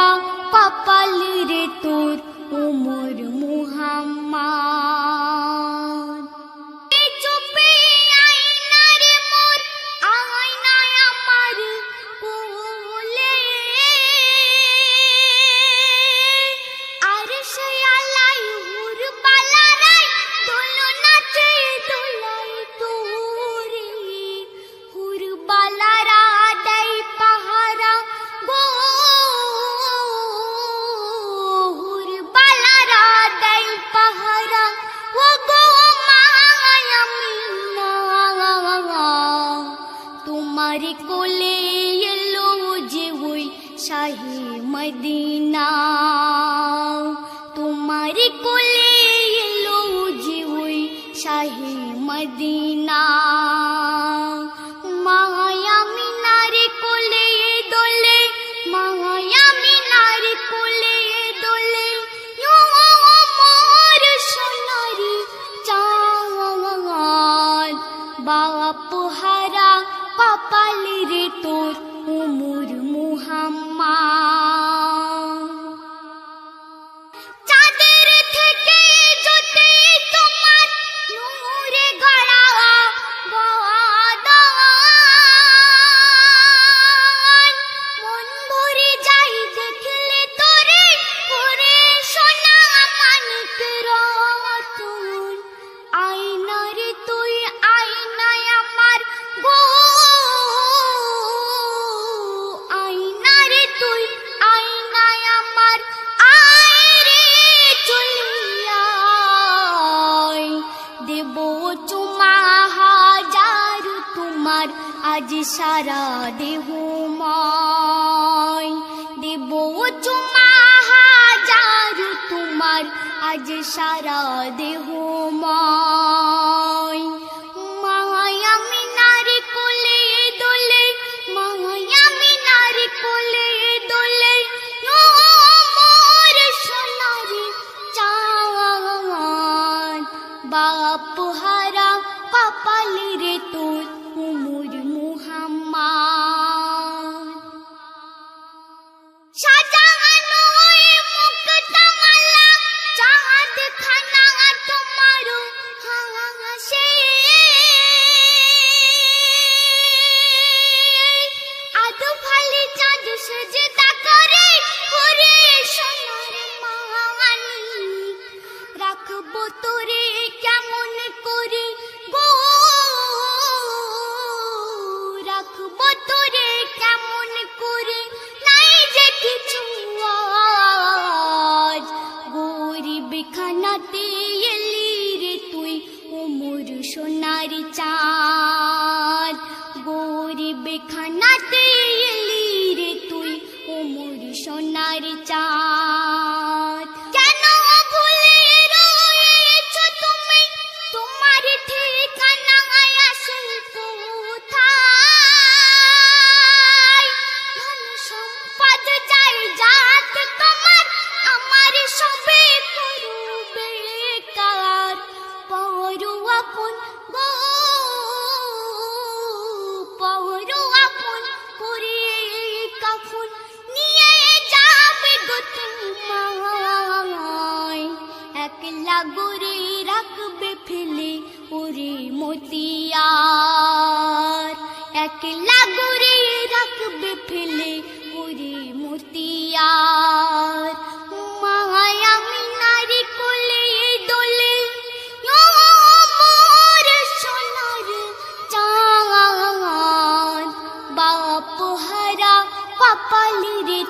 হারা কপাল রে তোর ওমর মুহাম্মদ। চুপে আয়নার মোর আয়নায় আমার কোলে, আর সে আলাই হুর বালারাই দোলনাতে দোলাই তোরে, হুর বালারা দেই পাহারা গো, হুর বালারা দেই পাহারা ও গো মায়ামিনা, তোমার কোলে এলো যে ওই শাহে মদিনা, তোমার কোলে এলো যে ওই শাহে মদিনা। মায়ামিনার কোলে দোলে, মায়ামিনার কোলে দোলে মোর সোনারি চাঁদ, বাপ হারা কপাল রে তোর ওমর মুহাম্মদ। চাঁদের থেকে জ্যোতি তোমার নূরে গড়া বদন, মন ভরে যাই দেখলে তোরে, ওরে সোনা মানিক রতন। আয়নারে তুই আয়নায় আমার গো, আয়নারে তুই আয়নায় আমার, আয় রে চলিয়া দেব চুমা হাজার তোমার আজ সারা দেহ ময়, দেব চুমা হাজার তোমার আজ সারা দেহ ময়। মায়ামিনার কোলে দোলে, মায়ামিনার কোলে দোলে মোর সোনারি চাঁদ, বাপ হারা কপাল রে তোর ওমর মুহাম্মদ। সাজানো ওই মুক্তা মালা চাঁদ খানা তোমার হাসে, আদো ফালি চাঁদ সেজদা করে ওরে সোনার মানি, রাখবো তোরে কেমন করে গো, রাখবো তোরে কেমন করে, নাই যে কিছু আজ গরিব খানাতে এলি রে তুই ওমর সোনার চাঁদ, গরিব খানাতে এলি রে তুই ওমর সোনার চাঁদ। কেন ভুলে রয়েছ তুমি তোমার ঠিকানা আসল কোথায়, ধন সম্পদ যাই জাত তোমার আমার সবে করবে কার, পরু আপন গো, পরু আপন পরে কাফন নিয়ে যাবে গো তোমায়, একলা গরে রাখবে ফেলে ওরে মতিয়ার, একলা গরে রাখবে ফেলে ওরে মতিয়ার। মায়ামিনার কোলে দোলে মোর সোনার চাঁদ, বাপ হারা কপাল রে